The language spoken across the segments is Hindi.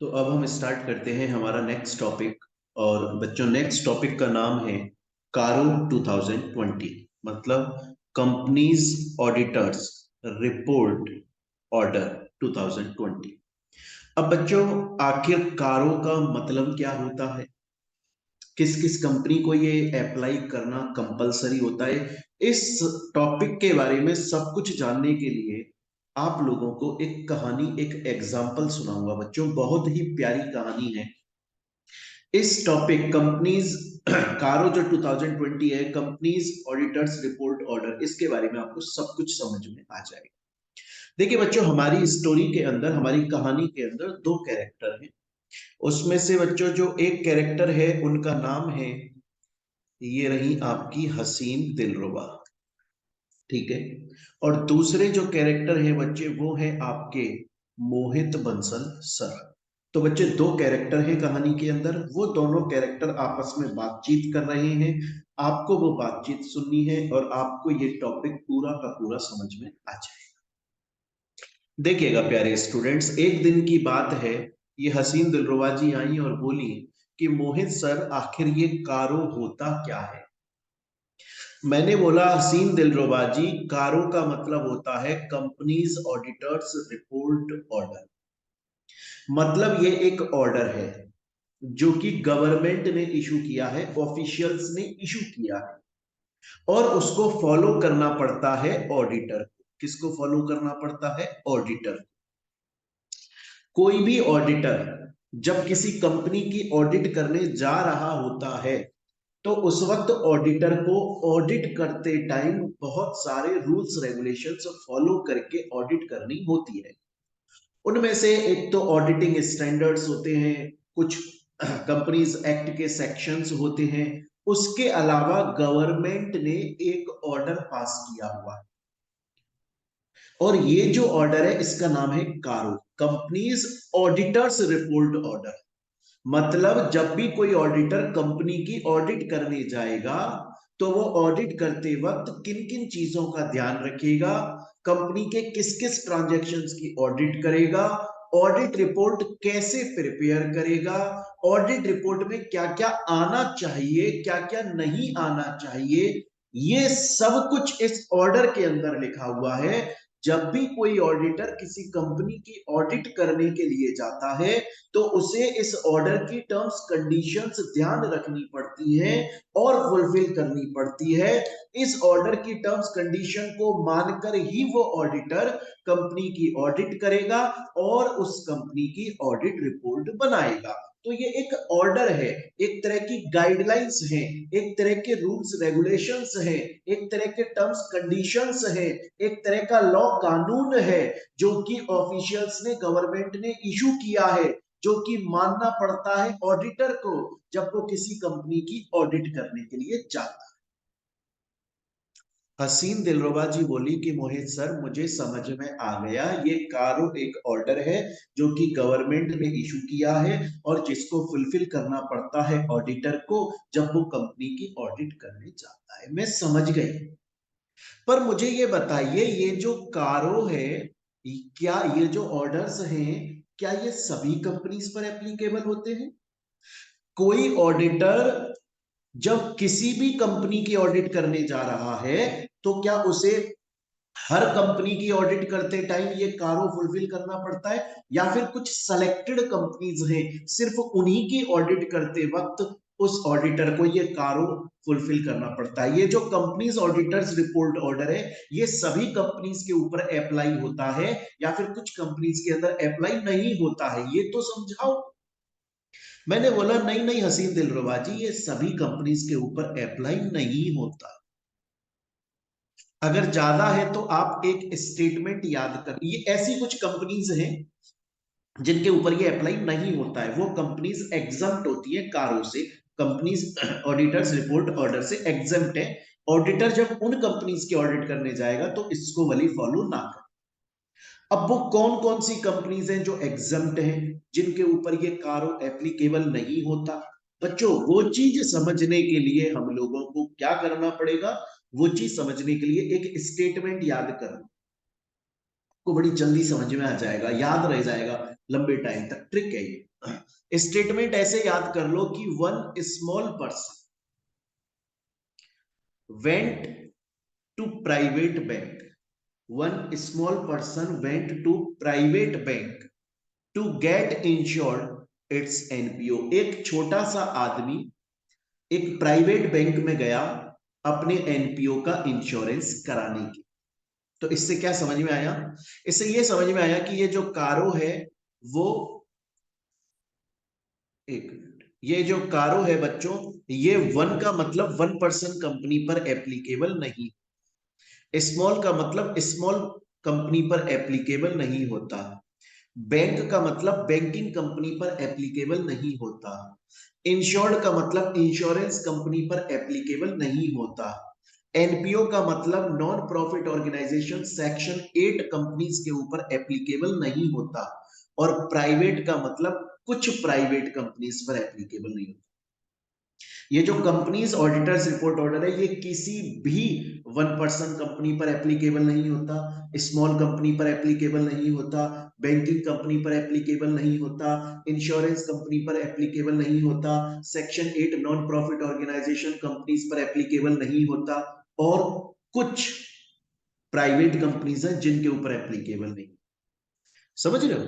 तो अब हम स्टार्ट करते हैं हमारा नेक्स्ट टॉपिक। और बच्चों, नेक्स्ट टॉपिक का नाम है कारो 2020, मतलब कंपनीज ऑडिटर्स रिपोर्ट ऑर्डर 2020। अब बच्चों, आखिर कारो का मतलब क्या होता है, किस किस कंपनी को ये अप्लाई करना कंपलसरी होता है, इस टॉपिक के बारे में सब कुछ जानने के लिए आप लोगों को एक कहानी, एक एग्जाम्पल सुनाऊंगा। बच्चों, बहुत ही प्यारी कहानी है। इस टॉपिक कंपनीज कारो जो 2020 है, कंपनीज ऑडिटर्स रिपोर्ट ऑर्डर, इसके बारे में आपको सब कुछ समझ में आ जाएगा। देखिए बच्चों, हमारी स्टोरी के अंदर, हमारी कहानी के अंदर दो कैरेक्टर हैं। उसमें से बच्चों जो एक कैरेक्टर है उनका नाम है, ये रही आपकी हसीन दिलरुबा, ठीक है। और दूसरे जो कैरेक्टर है बच्चे, वो है आपके मोहित बंसल सर। तो बच्चे, दो कैरेक्टर हैं कहानी के अंदर, वो दोनों कैरेक्टर आपस में बातचीत कर रहे हैं। आपको वो बातचीत सुननी है और आपको ये टॉपिक पूरा का पूरा समझ में आ जाए। देखिएगा प्यारे स्टूडेंट्स, एक दिन की बात है, ये हसीन दिलरुबा जी आई और बोली कि मोहित सर, आखिर ये कारो होता क्या है। मैंने बोला, हसीन दिलरुबा जी, कारो का मतलब होता है कंपनीज ऑडिटर्स रिपोर्ट ऑर्डर। मतलब ये एक ऑर्डर है जो कि गवर्नमेंट ने इशू किया है, ऑफिशियल्स ने इशू किया है, और उसको फॉलो करना पड़ता है ऑडिटर को। किसको फॉलो करना पड़ता है? ऑडिटर। कोई भी ऑडिटर जब किसी कंपनी की ऑडिट करने जा रहा होता है, तो उस वक्त ऑडिटर को ऑडिट करते टाइम बहुत सारे रूल्स रेगुलेशंस फॉलो करके ऑडिट करनी होती है। उनमें से एक तो ऑडिटिंग स्टैंडर्ड्स होते हैं, कुछ कंपनीज एक्ट के सेक्शंस होते हैं, उसके अलावा गवर्नमेंट ने एक ऑर्डर पास किया हुआ है। और ये जो ऑर्डर है, इसका नाम है कारो, कंपनीज ऑडिटर्स रिपोर्ट ऑर्डर। मतलब जब भी कोई ऑडिटर कंपनी की ऑडिट करने जाएगा, तो वो ऑडिट करते वक्त किन किन चीजों का ध्यान रखेगा, कंपनी के किस किस ट्रांजैक्शंस की ऑडिट करेगा, ऑडिट रिपोर्ट कैसे प्रिपेयर करेगा, ऑडिट रिपोर्ट में क्या क्या आना चाहिए, क्या क्या नहीं आना चाहिए, ये सब कुछ इस ऑर्डर के अंदर लिखा हुआ है। जब भी कोई ऑडिटर किसी कंपनी की ऑडिट करने के लिए जाता है, तो उसे इस ऑर्डर की टर्म्स कंडीशंस ध्यान रखनी पड़ती है और फुलफिल करनी पड़ती है। इस ऑर्डर की टर्म्स कंडीशन को मानकर ही वो ऑडिटर कंपनी की ऑडिट करेगा और उस कंपनी की ऑडिट रिपोर्ट बनाएगा। तो ये एक ऑर्डर है, एक तरह की गाइडलाइंस है, एक तरह के रूल्स रेगुलेशंस है, एक तरह के टर्म्स कंडीशंस है, एक तरह का लॉ कानून है जो कि ऑफिशियल्स ने, गवर्नमेंट ने इशू किया है, जो कि मानना पड़ता है ऑडिटर को जब वो किसी कंपनी की ऑडिट करने के लिए जाता है। हसीन दिलरुबा जी बोली कि मोहित सर, मुझे समझ में आ गया, ये कारो एक ऑर्डर है जो कि गवर्नमेंट ने इशू किया है और जिसको फुलफिल करना पड़ता है ऑडिटर को जब वो कंपनी की ऑडिट करने जाता है। मैं समझ गई, पर मुझे ये बताइए, ये जो कारो है, क्या ये जो ऑर्डर्स हैं, क्या ये सभी कंपनीज पर एप्लीकेबल होते हैं? कोई ऑडिटर जब किसी भी कंपनी की ऑडिट करने जा रहा है, तो क्या उसे हर कंपनी की ऑडिट करते टाइम ये कारो फुलफिल करना पड़ता है, या फिर कुछ सेलेक्टेड कंपनीज हैं, सिर्फ उन्हीं की ऑडिट करते वक्त उस ऑडिटर को ये कारो फुलफिल करना पड़ता है? ये जो कंपनीज ऑडिटर्स रिपोर्ट ऑर्डर है, ये सभी कंपनीज के ऊपर अप्लाई होता है या फिर कुछ कंपनीज के अंदर अप्लाई नहीं होता है? ये तो समझाओ। मैंने बोला, नहीं नहीं हसीन दिलरुबा जी, ये सभी कंपनीज के ऊपर अप्लाई नहीं होता। अगर ज्यादा है तो आप एक स्टेटमेंट याद कर, ये ऐसी कुछ कंपनीज हैं जिनके ऊपर ये अप्लाई नहीं होता है, वो कंपनीज एग्जम्प्ट होती है कारो से। कंपनीज ऑडिटर्स रिपोर्ट ऑर्डर से एग्जम्प्ट है। ऑडिटर जब उन कंपनीज की ऑडिट करने जाएगा तो इसको वाली फॉलो ना कर। अब वो कौन कौन सी कंपनीज हैं जो एग्जम्प्ट हैं, जिनके ऊपर ये कारो एप्लीकेबल नहीं होता? बच्चों, वो चीज समझने के लिए हम लोगों को क्या करना पड़ेगा? वो चीज समझने के लिए एक स्टेटमेंट याद करना। को बड़ी जल्दी समझ में आ जाएगा, याद रह जाएगा लंबे टाइम तक। ट्रिक है ये। स्टेटमेंट ऐसे याद कर लो कि one small person went to private bank, one small person went to private bank to get insured its NPO. एक छोटा सा आदमी एक प्राइवेट बैंक में गया अपने एनपीओ का इंश्योरेंस कराने की। तो इससे क्या समझ में आया? इससे ये समझ में आया कि ये जो कारो है वो, एक मिनट, ये जो कारो है बच्चों, ये वन का मतलब वन पर्सन कंपनी पर एप्लीकेबल नहीं, स्मॉल का मतलब स्मॉल कंपनी पर एप्लीकेबल नहीं होता, बैंक का मतलब बैंकिंग कंपनी पर एप्लीकेबल नहीं होता, इंश्योर्ड का मतलब इंश्योरेंस कंपनी पर एप्लीकेबल नहीं होता, एनपीओ का मतलब non profit organisation section 8 companies के ऊपर एप्लीकेबल नहीं होता, और प्राइवेट का मतलब कुछ प्राइवेट कंपनीज पर एप्लीकेबल नहीं होता। ये जो कंपनीज ऑडिटर्स रिपोर्ट ऑर्डर है, ये किसी भी वन पर्सन कंपनी पर एप्लीकेबल नहीं होता, स्मॉल कंपनी पर एप्लीकेबल नहीं होता, बैंकिंग कंपनी पर एप्लीकेबल नहीं होता, इंश्योरेंस कंपनी पर एप्लीकेबल नहीं होता, section 8 non profit organisation companies पर एप्लीकेबल नहीं होता, और कुछ प्राइवेट कंपनीज हैं जिनके ऊपर एप्लीकेबल नहीं। समझ रहे हो?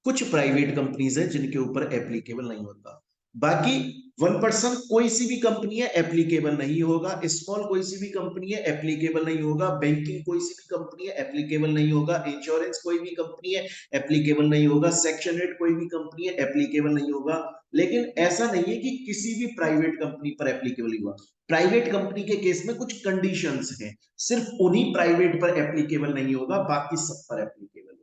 कुछ प्राइवेट कंपनीज है जिनके ऊपर एप्लीकेबल नहीं होता। बाकी वन पर्सन कोई सी भी कंपनी है एप्लीकेबल नहीं होगा, स्मॉल कोई सी भी कंपनी है एप्लीकेबल नहीं होगा, बैंकिंग कोई सी भी कंपनी है एप्लीकेबल नहीं होगा, इंश्योरेंस कोई भी कंपनी है एप्लीकेबल नहीं होगा, सेक्शन 8 कोई भी कंपनी है एप्लीकेबल नहीं होगा। लेकिन ऐसा नहीं है कि किसी भी प्राइवेट कंपनी पर एप्लीकेबल नहीं हुआ। प्राइवेट कंपनी के केस में कुछ कंडीशंस हैं, सिर्फ उन्हीं प्राइवेट पर एप्लीकेबल नहीं होगा, बाकी सब पर एप्लीकेबल।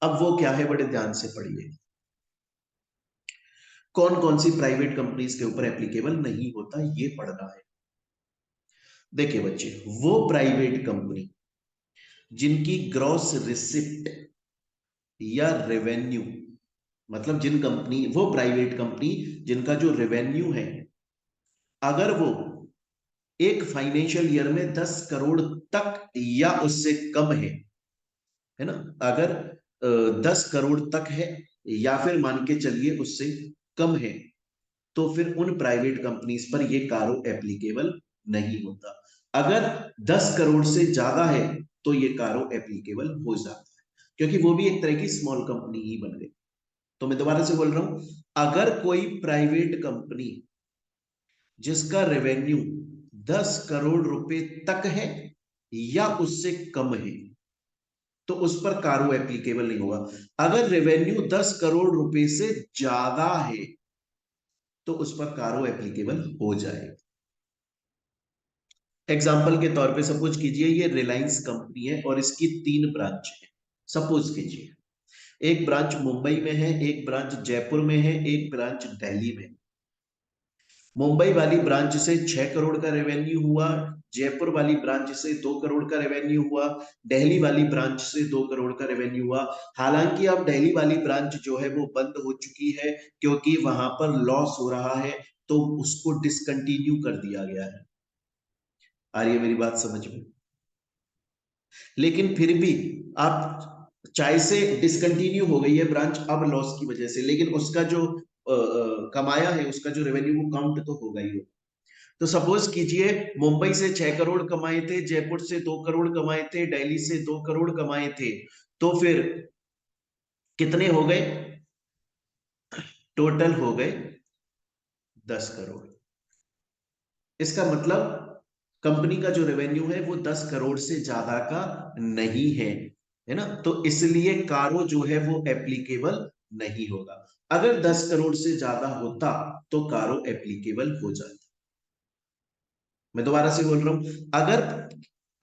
अब वो क्या है, बड़े ध्यान से पढ़िए। कौन कौन सी प्राइवेट कंपनीज के ऊपर एप्लीकेबल नहीं होता, ये पढ़ना है। देखिए बच्चे, वो प्राइवेट कंपनी जिनकी ग्रॉस रिसिप्ट या रेवेन्यू, मतलब जिन कंपनी, वो प्राइवेट कंपनी जिनका जो रेवेन्यू है, अगर वो एक फाइनेंशियल ईयर में 10 करोड़ तक या उससे कम है ना, अगर 10 करोड़ तक है या फिर मान के चलिए उससे कम है, तो फिर उन प्राइवेट कंपनीज पर ये कारो एप्लीकेबल नहीं होता। अगर 10 करोड़ से ज्यादा है तो ये कारो एप्लीकेबल हो जाता है, क्योंकि वो भी एक तरह की स्मॉल कंपनी ही बन गई। तो मैं दोबारा से बोल रहा हूं, अगर कोई प्राइवेट कंपनी जिसका रेवेन्यू 10 करोड़ रुपए तक है या उससे कम है, तो उस पर कारो एप्लीकेबल नहीं होगा। अगर रेवेन्यू 10 करोड़ रुपए से ज्यादा है तो उस पर कारो एप्लीकेबल हो जाएगा। एग्जाम्पल के तौर पे सपोज कीजिए ये रिलायंस कंपनी है और इसकी 3 ब्रांच है। सपोज कीजिए एक ब्रांच मुंबई में है, एक ब्रांच जयपुर में है, एक ब्रांच दिल्ली में। मुंबई वाली ब्रांच से 6 करोड़ का रेवेन्यू हुआ, जयपुर वाली ब्रांच से 2 करोड़ का रेवेन्यू हुआ, दिल्ली वाली ब्रांच से 2 करोड़ का रेवेन्यू हुआ। हालांकि अब दिल्ली वाली ब्रांच जो है वो बंद हो चुकी है क्योंकि वहां पर लॉस हो रहा है, तो उसको डिसकंटिन्यू कर दिया गया है। आ रही है मेरी बात समझ में? लेकिन फिर भी आप चाहे से डिसकंटिन्यू हो गई है ब्रांच अब लॉस की वजह से, लेकिन उसका जो कमाया है, उसका जो रेवेन्यू वो काउंट तो होगा ही होगा। तो सपोज कीजिए मुंबई से 6 करोड़ कमाए थे, जयपुर से 2 करोड़ कमाए थे, दिल्ली से 2 करोड़ कमाए थे, तो फिर कितने हो गए? टोटल हो गए 10 करोड़। इसका मतलब कंपनी का जो रेवेन्यू है वो 10 करोड़ से ज्यादा का नहीं है ना, तो इसलिए कारो जो है वो एप्लीकेबल नहीं होगा। अगर 10 करोड़ से ज्यादा होता तो कारो एप्लीकेबल हो जाता। मैं दोबारा से बोल रहा हूं, अगर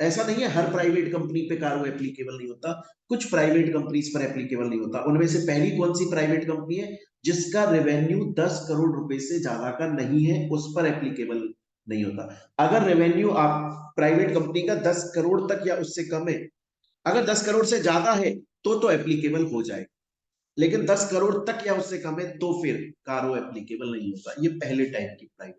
ऐसा नहीं है हर प्राइवेट कंपनी पे कारो एप्लीकेबल नहीं होता, कुछ प्राइवेट कंपनीज पर एप्लीकेबल नहीं होता। उनमें से पहली कौन सी प्राइवेट कंपनी है? जिसका रेवेन्यू 10 करोड़ रुपए से ज्यादा का नहीं है, उस पर एप्लीकेबल नहीं होता। अगर रेवेन्यू आप प्राइवेट कंपनी का 10 करोड़ तक या उससे कम है, अगर 10 करोड़ से ज्यादा है तो एप्लीकेबल हो जाएगा, लेकिन 10 करोड़ तक या उससे कम है तो फिर कारो एप्लीकेबल नहीं होता। ये पहले टाइप की प्राइवेट।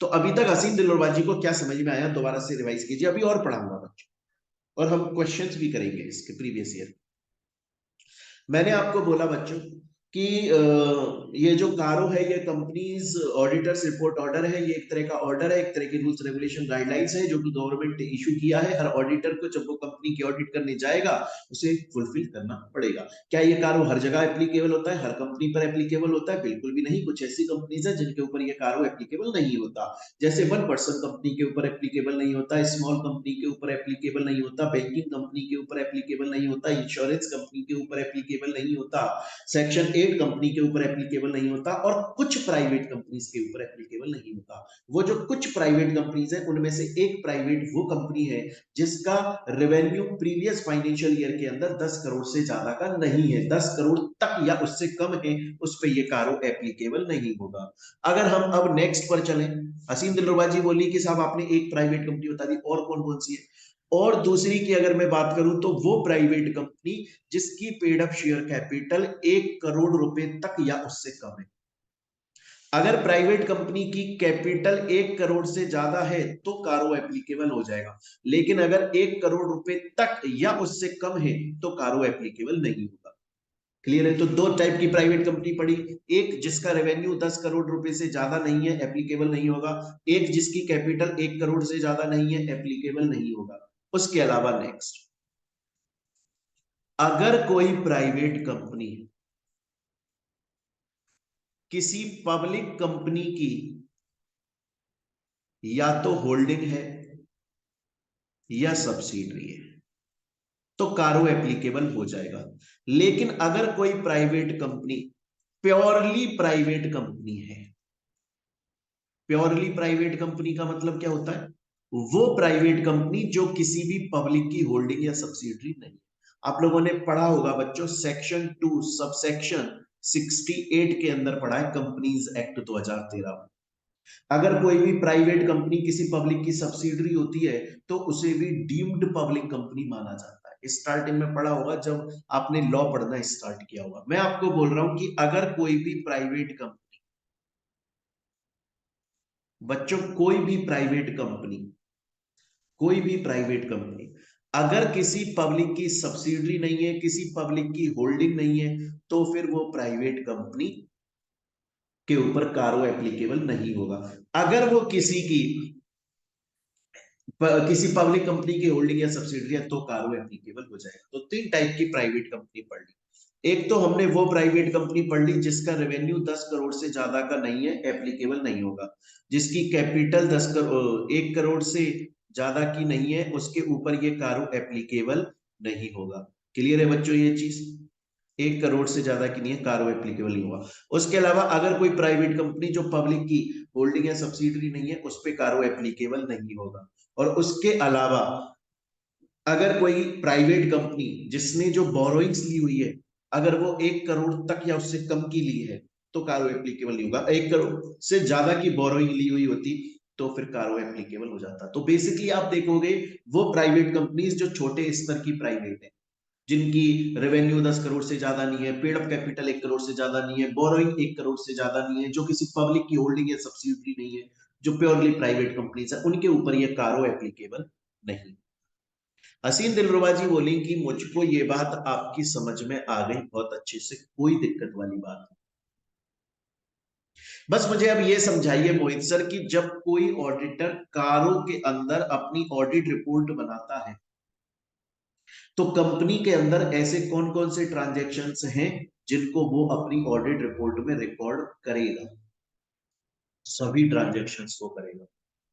तो अभी तक हसीन दिलरबाजी को क्या समझ में आया, दोबारा से रिवाइज कीजिए, अभी और पढ़ाऊंगा बच्चों। और हम क्वेश्चंस भी करेंगे इसके प्रीवियस ईयर। मैंने आपको बोला बच्चों कि ये जो कारो है ये कंपनीज ऑडिटर्स रिपोर्ट ऑर्डर है, ये एक तरह का ऑर्डर है, एक तरह की रूल्स रेगुलेशन गाइडलाइंस है जो कि गवर्नमेंट ने इशू किया है। हर ऑडिटर को जब वो कंपनी की ऑडिट करने जाएगा उसे फुलफिल करना पड़ेगा। क्या ये कारो हर जगह एप्लीकेबल होता है, हर कंपनी पर एप्लीकेबल होता है? बिल्कुल भी नहीं। कुछ ऐसी कंपनीज है जिनके ऊपर ये कारो एप्लीकेबल नहीं होता, जैसे 1% कंपनी के ऊपर एप्लीकेबल नहीं होता, स्मॉल कंपनी के ऊपर एप्लीकेबल नहीं होता, बैंकिंग कंपनी के ऊपर एप्लीकेबल नहीं होता, इंश्योरेंस कंपनी के ऊपर एप्लीकेबल नहीं होता, सेक्शन 8 कंपनी के ऊपर एप्लीकेबल नहीं होता, और कुछ प्राइवेट कंपनीज के ऊपर एप्लीकेबल नहीं होता। वो जो कुछ प्राइवेट कंपनीज है उनमें से एक प्राइवेट वो कंपनी है जिसका रेवेन्यू प्रीवियस फाइनेंशियल ईयर के अंदर 10 करोड़ से ज्यादा का नहीं है, 10 करोड़ तक या उससे कम है, उस पे ये कारो एप्लीकेबल नहीं होगा। अगर हम अब नेक्स्ट पर चलें, हसीन दिलरुबा जी बोली कि साहब आपने एक प्राइवेट कंपनी बता दी, और कौन कौन सी है? और दूसरी की अगर मैं बात करूं तो वो प्राइवेट कंपनी जिसकी paid up share capital 1 crore रुपए तक या उससे कम है। अगर प्राइवेट कंपनी की कैपिटल 1 करोड़ से ज्यादा है तो कारो एप्लीकेबल हो जाएगा, लेकिन अगर 1 करोड़ रुपए तक या उससे कम है तो कारो एप्लीकेबल नहीं होगा। क्लियर है? तो दो टाइप की प्राइवेट कंपनी पड़ी, एक जिसका रेवेन्यू 10 करोड़ रुपए से ज्यादा नहीं है, एप्लीकेबल नहीं होगा, एक जिसकी कैपिटल 1 करोड़ से ज्यादा नहीं है, एप्लीकेबल नहीं होगा। उसके अलावा नेक्स्ट, अगर कोई प्राइवेट कंपनी किसी पब्लिक कंपनी की या तो होल्डिंग है या सब्सिडरी है तो कारो एप्लीकेबल हो जाएगा। लेकिन अगर कोई private company purely private company है, प्योरली प्राइवेट कंपनी का मतलब क्या होता है? वो प्राइवेट कंपनी जो किसी भी पब्लिक की होल्डिंग या सब्सिडरी नहीं है। आप लोगों ने पढ़ा होगा बच्चों, सेक्शन 2 सबसेक्शन 68 के अंदर पढ़ा है कंपनीज एक्ट 2013 में। अगर कोई भी प्राइवेट कंपनी किसी पब्लिक की सब्सिडरी होती है तो उसे भी डीम्ड पब्लिक कंपनी माना जाता है। स्टार्टिंग में पढ़ा होगा जब आपने लॉ पढ़ना स्टार्ट किया होगा। मैं आपको बोल रहा हूं कि अगर कोई भी प्राइवेट कंपनी, बच्चों कोई भी प्राइवेट कंपनी, कोई भी प्राइवेट कंपनी अगर किसी पब्लिक की सब्सिडरी नहीं है, किसी पब्लिक की होल्डिंग नहीं है, तो फिर वो प्राइवेट कंपनी के ऊपर कारो एप्लीकेबल नहीं होगा। अगर वो किसी पब्लिक कंपनी की होल्डिंग या सब्सिडरी है तो कारो एप्लीकेबल हो जाएगा। तो तीन टाइप की प्राइवेट कंपनी पढ़ ली। एक तो हमने वो प्राइवेट कंपनी पढ़ ली जिसका रेवेन्यू 10 करोड़ से ज्यादा का नहीं है, एप्लीकेबल नहीं होगा। जिसकी कैपिटल 1 करोड़ से ज्यादा की नहीं है, उसके ऊपर ये कारो एप्लीकेबल नहीं होगा। क्लियर है बच्चों ये चीज? 1 करोड़ से ज्यादा की नहीं है, कारो एप्लीकेबल नहीं होगा। उसके अलावा अगर कोई प्राइवेट कंपनी जो पब्लिक की होल्डिंग या सब्सिडरी नहीं है उस पे कारो एप्लीकेबल नहीं होगा। और उसके अलावा अगर कोई प्राइवेट कंपनी जिसने जो बोरोइंग्स ली हुई है, अगर वो 1 करोड़ तक या उससे कम की ली है तो कारो एप्लीकेबल नहीं होगा। 1 करोड़ से ज्यादा की बोरोइंग ली हुई होती तो फिर कारो एप्लीकेबल हो जाता। तो बेसिकली आप देखोगे वो प्राइवेट कंपनीज जो छोटे स्तर की प्राइवेट है, जिनकी रेवेन्यू 10 करोड़ से ज्यादा नहीं है, पेड अप कैपिटल 1 करोड़ से ज्यादा नहीं है, बोरोइंग 1 करोड़ से ज्यादा नहीं है, जो किसी पब्लिक की होल्डिंग या सब्सिडरी नहीं है, जो प्योरली प्राइवेट कंपनीज है, उनके ऊपर ये कारो एप्लीकेबल नहीं। हसीन दिलरुबा जी बोली कि मुझको ये बात आपकी समझ में आ गई बहुत अच्छे से, कोई दिक्कत वाली बात नहीं। बस मुझे अब ये समझाइए मोहित सर कि जब कोई ऑडिटर कारो के अंदर अपनी ऑडिट रिपोर्ट बनाता है तो कंपनी के अंदर ऐसे कौन कौन से ट्रांजैक्शंस हैं जिनको वो अपनी ऑडिट रिपोर्ट में रिकॉर्ड करेगा? सभी ट्रांजैक्शंस को करेगा।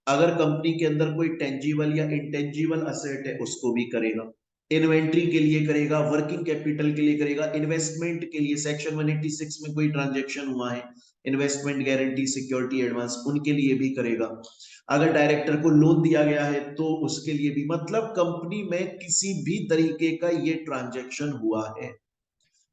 अगर कंपनी के अंदर कोई टेंजिबल या इंटेंजिबल असेट है उसको भी करेगा, इन्वेंट्री के लिए करेगा, वर्किंग कैपिटल के लिए करेगा, इन्वेस्टमेंट के लिए सेक्शन 186 में कोई ट्रांजैक्शन हुआ है, इन्वेस्टमेंट गारंटी सिक्योरिटी एडवांस, उनके लिए भी करेगा। अगर डायरेक्टर को लोन दिया गया है तो उसके लिए भी, मतलब कंपनी में किसी भी तरीके का ये ट्रांजैक्शन हुआ है,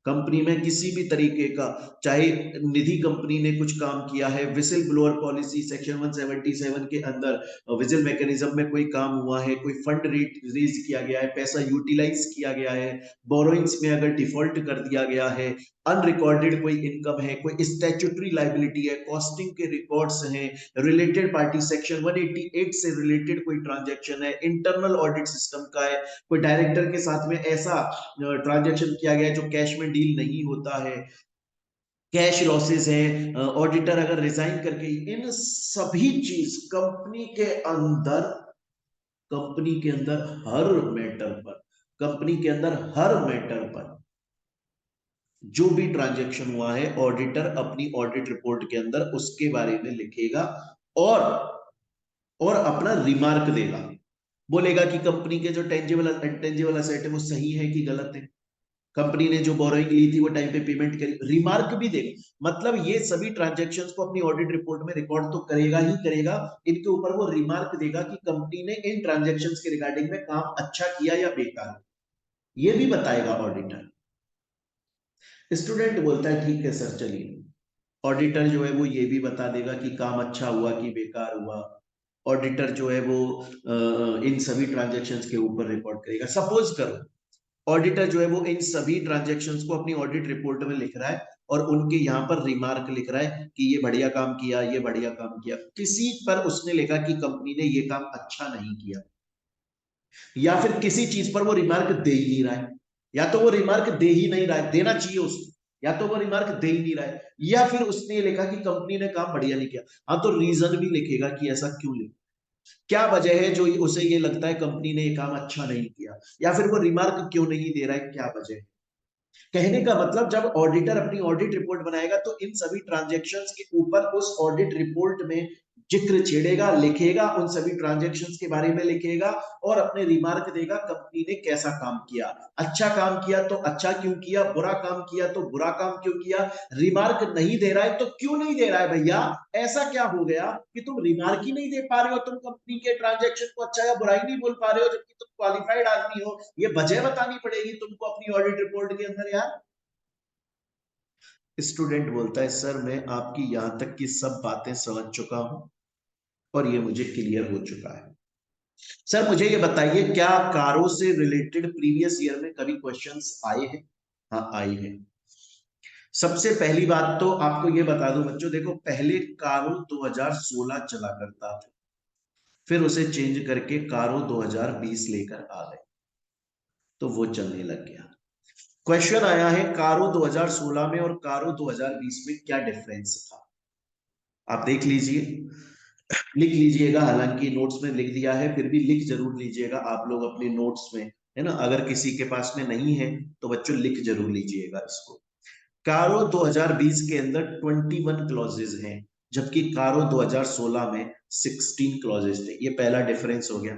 कंपनी में किसी भी तरीके का, चाहे निधि कंपनी ने कुछ काम किया है, विसिल ब्लोअर पॉलिसी सेक्शन 177 के अंदर विजिल मैकेनिज्म में कोई काम हुआ है, कोई फंड रेज किया गया है, पैसा यूटिलाइज किया गया है, बोरोइंग्स में अगर डिफॉल्ट कर दिया गया है, अनरिकॉर्डेड कोई इनकम है, कोई स्टैट्यूटरी लाइबिलिटी है, कॉस्टिंग के रिकॉर्ड्स हैं, रिलेटेड पार्टी सेक्शन 188 से रिलेटेड कोई ट्रांजैक्शन है, इंटरनल ऑडिट सिस्टम का है, कोई डायरेक्टर के साथ में ऐसा ट्रांजैक्शन किया गया है जो कैश में डील नहीं होता है, कैश लॉसेस है, ऑडिटर अगर रिजाइन करके, इन सभी चीज कंपनी के अंदर हर मैटर पर, कंपनी के अंदर हर मैटर पर जो भी ट्रांजैक्शन हुआ है, ऑडिटर अपनी ऑडिट रिपोर्ट के अंदर उसके बारे में लिखेगा और अपना रिमार्क देगा, बोलेगा कि कंपनी के जो टेंजिबल असेट है वो सही है कि गलत है, कंपनी ने जो बोरोइंग ली थी वो टाइम पे पेमेंट करी, रिमार्क भी देगा। मतलब ये सभी ट्रांजैक्शंस को अपनी ऑडिट रिपोर्ट में रिकॉर्ड तो करेगा ही करेगा, इनके ऊपर वो रिमार्क देगा कि कंपनी ने इन ट्रांजैक्शंस के रिगार्डिंग में काम अच्छा किया या बेकार, ये भी बताएगा ऑडिटर। स्टूडेंट बोलता है ठीक है सर चलिए, ऑडिटर जो है वो ये भी बता देगा कि काम अच्छा हुआ कि बेकार हुआ, ऑडिटर जो है वो इन सभी ट्रांजैक्शंस के ऊपर रिकॉर्ड करेगा। सपोज करो ऑडिटर जो है वो इन सभी ट्रांजैक्शंस को अपनी ऑडिट रिपोर्ट में लिख रहा है और उनके यहाँ पर रिमार्क लिख रहा है कि ये बढ़िया काम किया, ये बढ़िया काम किया, किसी पर उसने लिखा कि कंपनी ने ये काम अच्छा नहीं किया, या फिर किसी चीज पर वो रिमार्क दे ही नहीं रहा है, या तो वो रिमार्क दे ही नहीं रहा है, देना चाहिए उसको, या तो वो रिमार्क दे ही नहीं रहा है, या फिर उसने लिखा कि कंपनी ने काम बढ़िया नहीं किया, हाँ तो रीजन भी लिखेगा कि ऐसा क्यों लिखा, क्या वजह है जो उसे ये लगता है कंपनी ने ये काम अच्छा नहीं किया, या फिर वो रिमार्क क्यों नहीं दे रहा है, क्या वजह है। कहने का मतलब जब ऑडिटर अपनी ऑडिट रिपोर्ट बनाएगा तो इन सभी ट्रांजैक्शंस के ऊपर उस ऑडिट रिपोर्ट में जिक्र छेड़ेगा, लिखेगा, उन सभी ट्रांजैक्शंस के बारे में लिखेगा और अपने रिमार्क देगा कंपनी ने कैसा काम किया, अच्छा काम किया तो अच्छा क्यों किया, बुरा काम किया तो बुरा काम क्यों किया, रिमार्क नहीं दे रहा है तो क्यों नहीं दे रहा है भैया, ऐसा क्या हो गया कि तुम रिमार्क ही नहीं दे पा रहे हो, तुम कंपनी के ट्रांजैक्शन को अच्छा या बुराई नहीं बोल पा रहे हो, जबकि तुम क्वालिफाइड आदमी हो, ये वजह बतानी पड़ेगी तुमको अपनी ऑडिट रिपोर्ट के अंदर यार। स्टूडेंट बोलता है सर मैं आपकी यहां तक की सब बातें समझ चुका हूं और ये मुझे क्लियर हो चुका है। सर मुझे ये बताइए क्या कारों से रिलेटेड प्रीवियस ईयर में कभी क्वेश्चंस आए हैं? हाँ आए हैं। सबसे पहली बात तो आपको ये बता दूं बच्चों, देखो पहले कारो 2016 चला करता था, फिर उसे चेंज करके कारो 2020 लेकर आ गए, तो वो चलने लग गया। क्वेश्चन आया है कारो 2016 में और कारो 2020 में क्या डिफरेंस था, आप देख लीजिए, लिख लीजिएगा, हालांकि नोट्स में लिख दिया है फिर भी लिख जरूर लीजिएगा आप लोग अपने नोट्स में, है ना, अगर किसी के पास में नहीं है तो बच्चों लिख जरूर लीजिएगा इसको। कारो 2020 के अंदर 21 क्लॉजेज हैं, जबकि कारो 2016 में 16 क्लॉजेज थे, ये पहला डिफरेंस हो गया।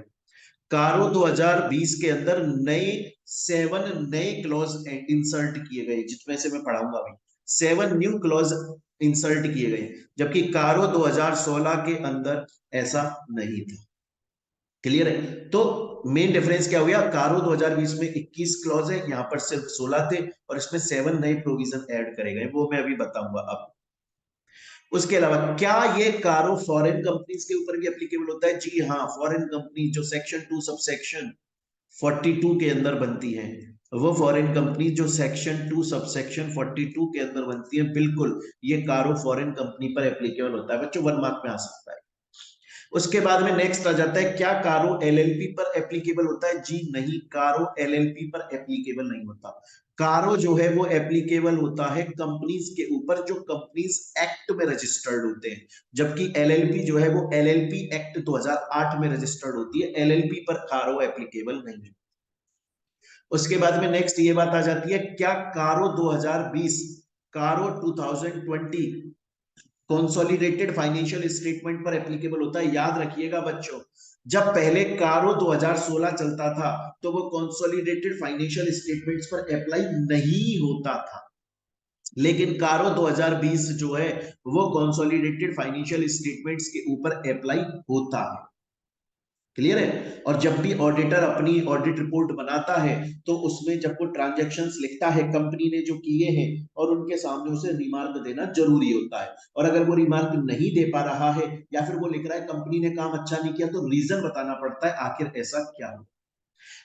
कारो 2020 के अंदर नए 7 नए क्लॉज इंसर्ट किए गए, जिसमें से मैं पढ़ाऊंगा अभी, 7 न्यू क्लॉज इंसर्ट किए गए, जबकि कारो 2016 के अंदर ऐसा नहीं था। क्लियर है? तो मेन डिफरेंस क्या हो गया, कारो 2020 में 21 क्लॉज है, यहां पर सिर्फ 16 थे और इसमें 7 नए प्रोविजन ऐड करे गए, वो मैं अभी बताऊंगा। अब उसके अलावा क्या ये कारो फॉरेन कंपनीज के ऊपर भी एप्लीकेबल होता है? जी हाँ, फॉरेन कंपनी जो सेक्शन 2 सब सेक्शन 42 के अंदर बनती है, वो फॉरेन कंपनी जो सेक्शन 2 सब सेक्शन 42 के अंदर बनती है, बिल्कुल ये कारो फॉरेन कंपनी पर एप्लीकेबल होता है बच्चों, 1 मार्क में आ सकता है। उसके बाद में नेक्स्ट आ जाता है क्या कारो एलएलपी पर एप्लीकेबल होता है? जी नहीं, कारो एलएलपी पर एप्लीकेबल नहीं होता। कारो जो है वो एप्लीकेबल होता है कंपनीज के ऊपर जो कंपनीज एक्ट में रजिस्टर्ड होते हैं, जबकि एलएलपी जो है वो एलएलपी एक्ट 2008 में रजिस्टर्ड होती है, एलएलपी पर कारो एप्लीकेबल नहीं है। उसके बाद में नेक्स्ट ये बात आ जाती है क्या कारो 2020 कारो 2020 कंसोलिडेटेड फाइनेंशियल स्टेटमेंट पर एप्लीकेबल होता है? याद रखिएगा बच्चों, जब पहले कारो 2016 चलता था तो वो कंसोलिडेटेड फाइनेंशियल स्टेटमेंट्स पर अप्लाई नहीं होता था, लेकिन कारो 2020 जो है वो कंसोलिडेटेड फाइनेंशियल स्टेटमेंट्स के ऊपर अप्लाई होता है। क्लियर है। और जब भी ऑडिटर अपनी ऑडिट रिपोर्ट बनाता है तो उसमें जब वो ट्रांजैक्शंस लिखता है कंपनी ने जो किए हैं और उनके सामने उसे रिमार्क देना जरूरी होता है। और अगर वो रिमार्क नहीं दे पा रहा है या फिर वो लिख रहा है कंपनी ने काम अच्छा नहीं किया, तो रीजन बताना पड़ता है आखिर ऐसा क्या हुआ।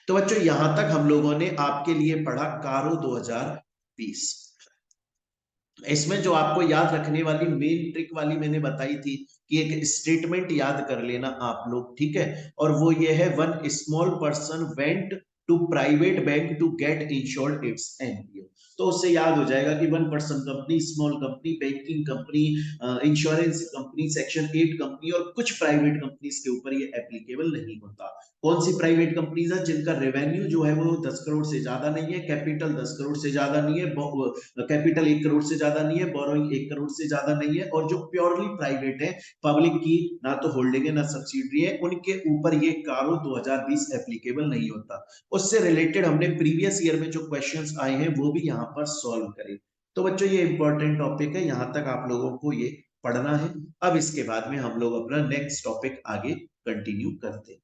तो बच्चों यहां तक हम लोगों ने आपके लिए पढ़ा कारो 2020। इसमें जो आपको याद रखने वाली मेन ट्रिक वाली मैंने बताई थी कि एक स्टेटमेंट याद कर लेना आप लोग, ठीक है। और वो ये है, one small person went to private bank to get insured its NPO. तो उससे याद हो जाएगा कि one person company, small company, banking company, insurance company, section 8 company और कुछ प्राइवेट कंपनीज के ऊपर ये एप्लीकेबल नहीं होता। कौन सी प्राइवेट कंपनीज है? जिनका रेवेन्यू जो है वो 10 करोड़ से ज्यादा नहीं है, कैपिटल 10 करोड़ से ज्यादा नहीं है, कैपिटल 1 करोड़ से ज्यादा नहीं है, बोरोइंग 1 करोड़ से ज्यादा नहीं है, और जो प्योरली प्राइवेट है, पब्लिक की ना तो होल्डिंग है ना सब्सिडरी है, उनके ऊपर ये कारो 2020 एप्लीकेबल नहीं होता। उससे रिलेटेड हमने प्रीवियस ईयर में जो क्वेश्चंस आए हैं वो भी यहाँ पर सॉल्व करे। तो बच्चों ये इंपॉर्टेंट टॉपिक है, यहां तक आप लोगों को ये पढ़ना है। अब इसके बाद में हम लोग अपना नेक्स्ट टॉपिक आगे कंटिन्यू करते हैं।